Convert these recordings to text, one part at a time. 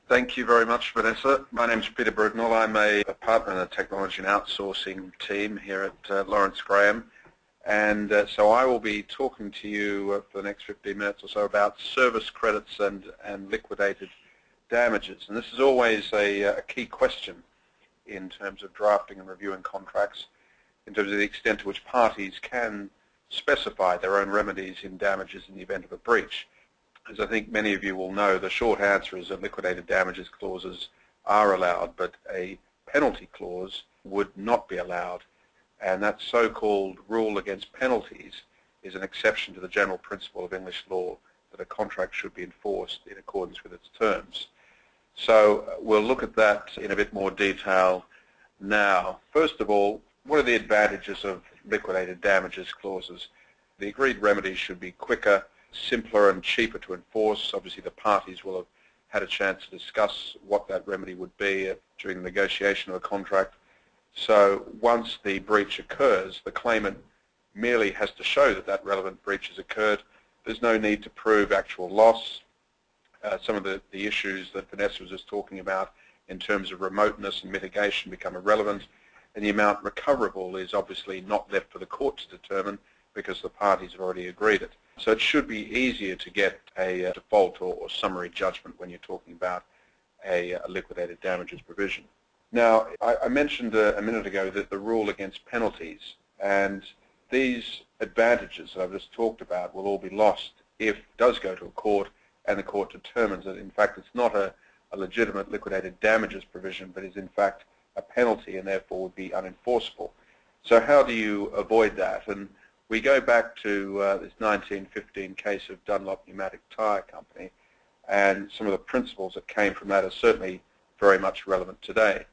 Thank you very much, Vanessa. My name is Peter Brugnall. I'm a partner in the technology and outsourcing team here at Lawrence Graham. And so I will be talking to you for the next 15 minutes or so about service credits and liquidated damages. And this is always a key question in terms of drafting and reviewing contracts, in terms of the extent to which parties can specify their own remedies in damages in the event of a breach. As I think many of you will know, the short answer is that liquidated damages clauses are allowed, but a penalty clause would not be allowed. And that so-called rule against penalties is an exception to the general principle of English law that a contract should be enforced in accordance with its terms. So we'll look at that in a bit more detail now. First of all, what are the advantages of liquidated damages clauses? The agreed remedies should be quicker, simpler and cheaper to enforce. Obviously the parties will have had a chance to discuss what that remedy would be during the negotiation of a contract. So once the breach occurs, the claimant merely has to show that that relevant breach has occurred. There's no need to prove actual loss. Some of the issues that Vanessa was just talking about in terms of remoteness and mitigation become irrelevant, and the amount recoverable is obviously not left for the court to determine because the parties have already agreed it. So it should be easier to get a default or summary judgment when you're talking about a liquidated damages provision. Now, I mentioned a minute ago that the rule against penalties, and these advantages that I've just talked about will all be lost if it does go to a court and the court determines that in fact it's not a legitimate liquidated damages provision, but is in fact a penalty and therefore would be unenforceable. So how do you avoid that? And we go back to this 1915 case of Dunlop Pneumatic Tyre Company, and some of the principles that came from that are certainly very much relevant today.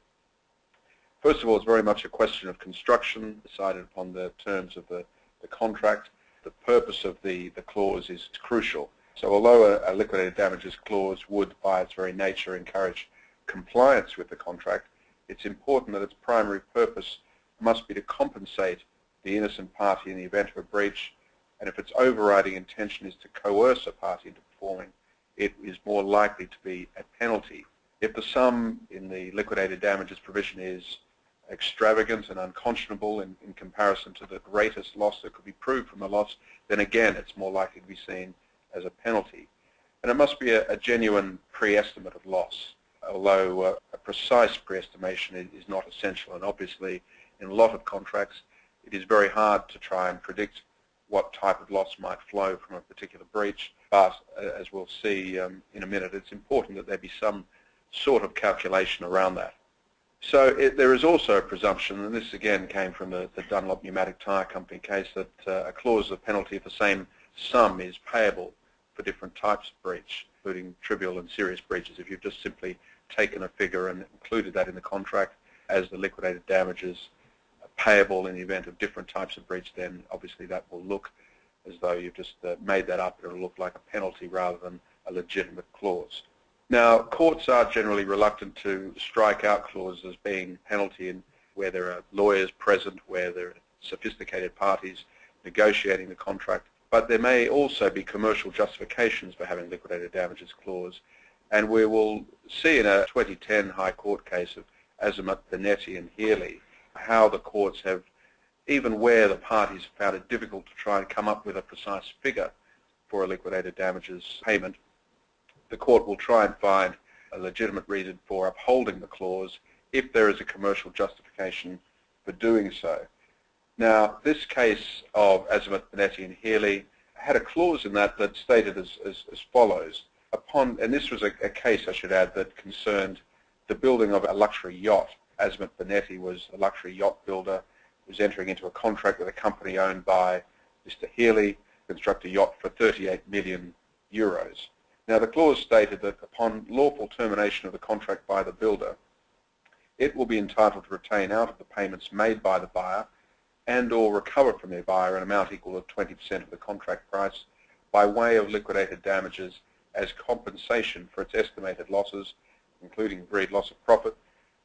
First of all, it's very much a question of construction, decided upon the terms of the contract. The purpose of the clause is crucial. So although a liquidated damages clause would, by its very nature, encourage compliance with the contract, it's important that its primary purpose must be to compensate the innocent party in the event of a breach, and if its overriding intention is to coerce a party into performing, it is more likely to be a penalty. If the sum in the liquidated damages provision is extravagant and unconscionable in comparison to the greatest loss that could be proved from a loss, then again it's more likely to be seen as a penalty. And it must be a genuine pre-estimate of loss, although a precise pre-estimation is not essential, and obviously in a lot of contracts it is very hard to try and predict what type of loss might flow from a particular breach, but as we'll see in a minute, it's important that there be some sort of calculation around that. So there is also a presumption, and this again came from the Dunlop Pneumatic Tyre Company case, that a clause of penalty of the same sum is payable for different types of breach, including trivial and serious breaches. If you've just simply taken a figure and included that in the contract as the liquidated damages payable in the event of different types of breach, then obviously that will look as though you've just made that up. It will look like a penalty rather than a legitimate clause. Now, courts are generally reluctant to strike out clauses as being penalty in where there are lawyers present, where there are sophisticated parties negotiating the contract, but there may also be commercial justifications for having liquidated damages clause, and we will see in a 2010 High Court case of Azimuth, Benetti and Healy how the courts have, even where the parties found it difficult to try and come up with a precise figure for a liquidated damages payment, the court will try and find a legitimate reason for upholding the clause if there is a commercial justification for doing so. Now, this case of Azimuth, Benetti and Healy had a clause in that stated as follows. And this was a case, I should add, that concerned the building of a luxury yacht. Azimuth Benetti was a luxury yacht builder, was entering into a contract with a company owned by Mr. Healy to construct a yacht for 38 million euros. Now, the clause stated that upon lawful termination of the contract by the builder, it will be entitled to retain out of the payments made by the buyer and or recover from their buyer an amount equal to 20% of the contract price by way of liquidated damages as compensation for its estimated losses, including agreed loss of profit,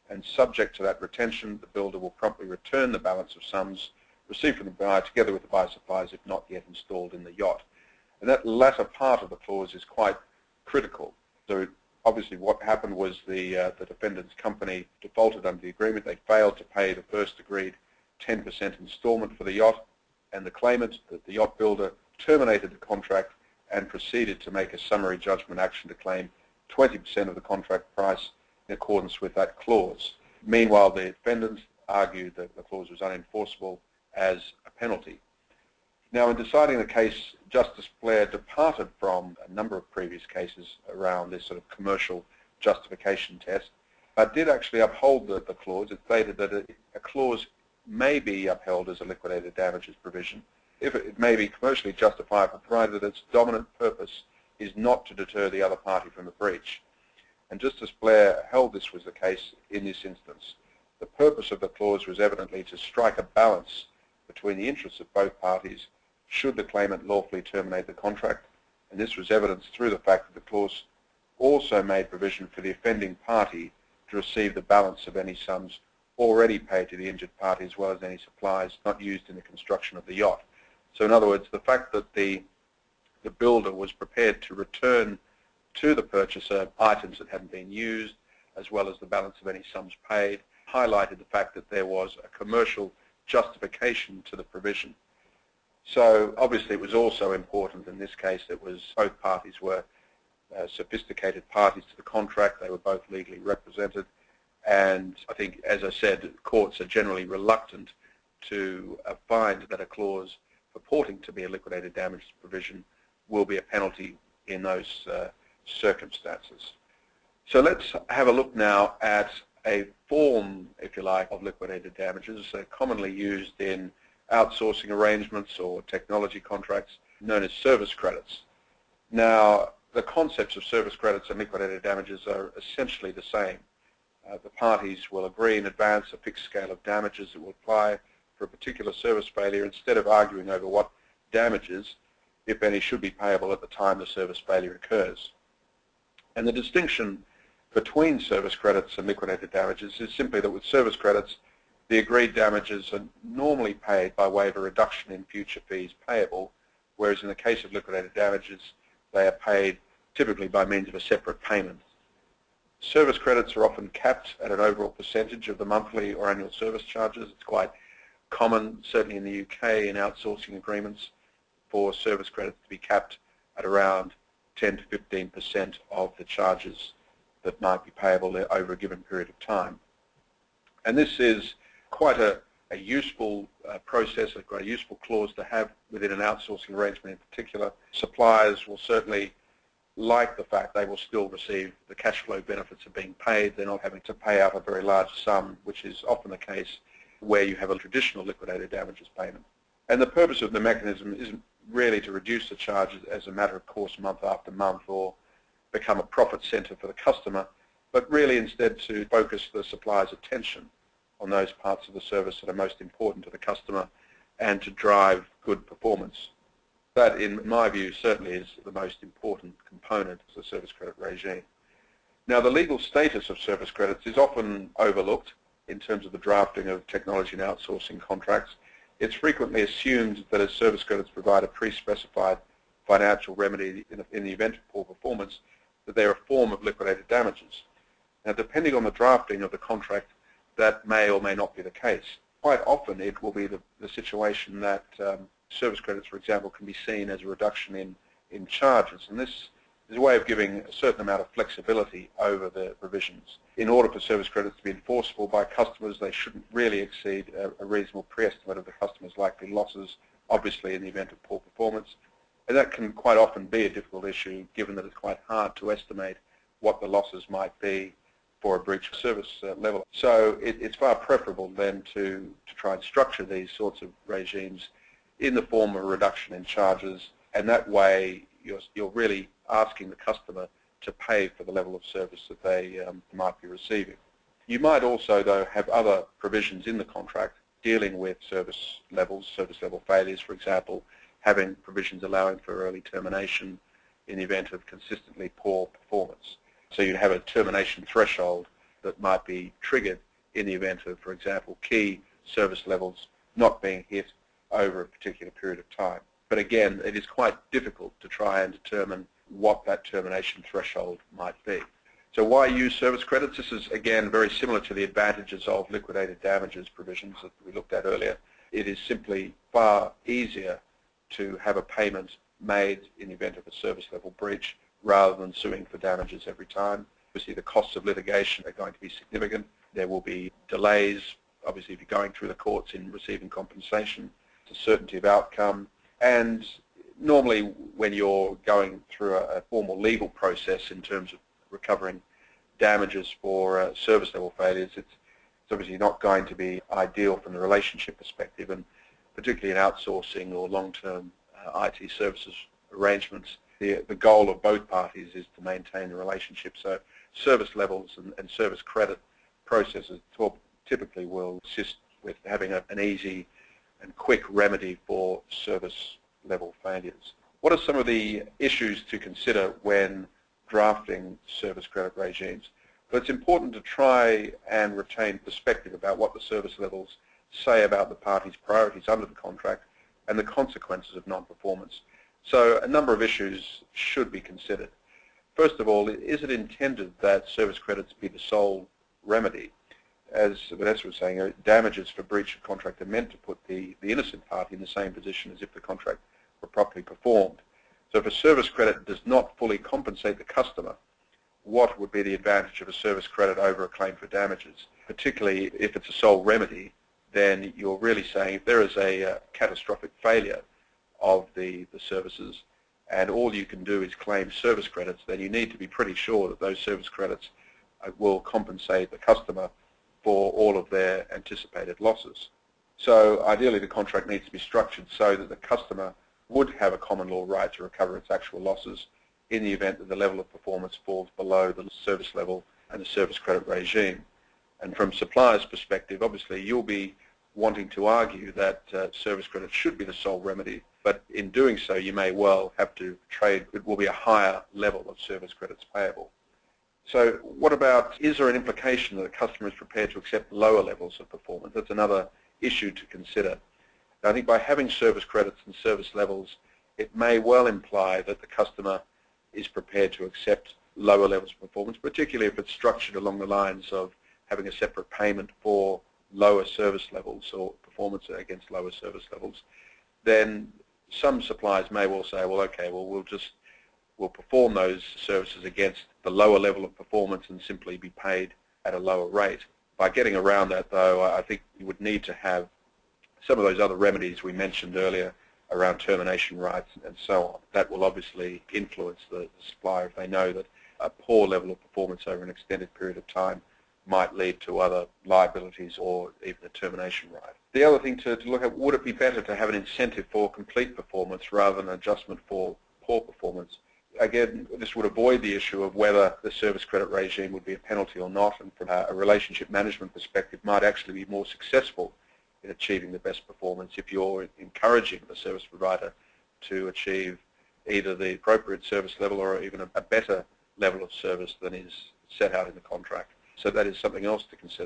and subject to that retention, the builder will promptly return the balance of sums received from the buyer together with the buyer's supplies if not yet installed in the yacht. And that latter part of the clause is quite critical. So Obviously what happened was the defendant's company defaulted under the agreement. They failed to pay the first agreed 10% installment for the yacht, and the claimant, the yacht builder, terminated the contract and proceeded to make a summary judgment action to claim 20% of the contract price in accordance with that clause. Meanwhile, the defendant argued that the clause was unenforceable as a penalty. Now, in deciding the case, Justice Blair departed from a number of previous cases around this sort of commercial justification test, but did actually uphold the clause. It stated that a clause may be upheld as a liquidated damages provision if it may be commercially justifiable, provided that its dominant purpose is not to deter the other party from the breach. And Justice Blair held this was the case in this instance. The purpose of the clause was evidently to strike a balance between the interests of both parties should the claimant lawfully terminate the contract, and this was evidenced through the fact that the clause also made provision for the offending party to receive the balance of any sums already paid to the injured party, as well as any supplies not used in the construction of the yacht. So in other words, the fact that the builder was prepared to return to the purchaser items that hadn't been used, as well as the balance of any sums paid, highlighted the fact that there was a commercial justification to the provision. So obviously it was also important in this case that both parties were sophisticated parties to the contract. They were both legally represented, and I think, as I said, courts are generally reluctant to find that a clause purporting to be a liquidated damages provision will be a penalty in those circumstances. So let's have a look now at a form, if you like, of liquidated damages commonly used in outsourcing arrangements or technology contracts, known as service credits. Now, the concepts of service credits and liquidated damages are essentially the same. The parties will agree in advance a fixed scale of damages that will apply for a particular service failure instead of arguing over what damages, if any, should be payable at the time the service failure occurs. And the distinction between service credits and liquidated damages is simply that with service credits, the agreed damages are normally paid by way of a reduction in future fees payable, whereas in the case of liquidated damages, they are paid typically by means of a separate payment. Service credits are often capped at an overall percentage of the monthly or annual service charges. It's quite common, certainly in the UK, in outsourcing agreements, for service credits to be capped at around 10 to 15% of the charges that might be payable over a given period of time. And this is quite a useful process, quite a useful clause to have within an outsourcing arrangement in particular. Suppliers will certainly like the fact they will still receive the cash flow benefits of being paid. They're not having to pay out a very large sum, which is often the case where you have a traditional liquidated damages payment. And the purpose of the mechanism isn't really to reduce the charges as a matter of course month after month or become a profit center for the customer, but really instead to focus the supplier's attention on those parts of the service that are most important to the customer and to drive good performance. That, in my view, certainly is the most important component of the service credit regime. Now, the legal status of service credits is often overlooked in terms of the drafting of technology and outsourcing contracts. It's frequently assumed that as service credits provide a pre-specified financial remedy in the event of poor performance, that they're a form of liquidated damages. Now, depending on the drafting of the contract, that may or may not be the case. Quite often it will be the situation that service credits, for example, can be seen as a reduction in charges, and this is a way of giving a certain amount of flexibility over the provisions. In order for service credits to be enforceable by customers, they shouldn't really exceed a reasonable pre-estimate of the customer's likely losses, obviously in the event of poor performance. And that can quite often be a difficult issue, given that it's quite hard to estimate what the losses might be for a breach of service level. So it's far preferable then to try and structure these sorts of regimes in the form of a reduction in charges, and that way you're really asking the customer to pay for the level of service that they might be receiving. You might also, though, have other provisions in the contract dealing with service level failures, for example, having provisions allowing for early termination in the event of consistently poor performance. So you'd have a termination threshold that might be triggered in the event of, for example, key service levels not being hit over a particular period of time. But again, it is quite difficult to try and determine what that termination threshold might be. So why use service credits? This is, again, very similar to the advantages of liquidated damages provisions that we looked at earlier. It is simply far easier to have a payment made in the event of a service level breach rather than suing for damages every time. Obviously, the costs of litigation are going to be significant. There will be delays, obviously, if you're going through the courts in receiving compensation, the certainty of outcome, and normally when you're going through a formal legal process in terms of recovering damages for service level failures, it's obviously not going to be ideal from the relationship perspective, and particularly in outsourcing or long-term IT services arrangements, the goal of both parties is to maintain the relationship. So service levels and service credit processes typically will assist with having an easy and quick remedy for service level failures. What are some of the issues to consider when drafting service credit regimes? But it's important to try and retain perspective about what the service levels say about the parties' priorities under the contract and the consequences of non-performance. So a number of issues should be considered. First of all, is it intended that service credits be the sole remedy? As Vanessa was saying, damages for breach of contract are meant to put the innocent party in the same position as if the contract were properly performed. So if a service credit does not fully compensate the customer, what would be the advantage of a service credit over a claim for damages? Particularly if it's a sole remedy, then you're really saying if there is a catastrophic failure of the services and all you can do is claim service credits, then you need to be pretty sure that those service credits will compensate the customer for all of their anticipated losses. So ideally the contract needs to be structured so that the customer would have a common law right to recover its actual losses in the event that the level of performance falls below the service level and the service credit regime. And from suppliers' perspective, obviously you'll be wanting to argue that service credit should be the sole remedy, but in doing so you may well have to trade, it will be a higher level of service credits payable. So what about, is there an implication that a customer is prepared to accept lower levels of performance? That's another issue to consider. I think by having service credits and service levels, it may well imply that the customer is prepared to accept lower levels of performance, particularly if it's structured along the lines of having a separate payment for lower service levels or performance against lower service levels. Then some suppliers may well say, well, okay, well, we'll perform those services against the lower level of performance and simply be paid at a lower rate. By getting around that, though, I think you would need to have some of those other remedies we mentioned earlier around termination rights and so on. That will obviously influence the supplier if they know that a poor level of performance over an extended period of time might lead to other liabilities or even a termination right. The other thing to look at, would it be better to have an incentive for complete performance rather than an adjustment for poor performance? Again, this would avoid the issue of whether the service credit regime would be a penalty or not, and from a relationship management perspective might actually be more successful in achieving the best performance if you're encouraging the service provider to achieve either the appropriate service level or even a better level of service than is set out in the contract. So that is something else to consider.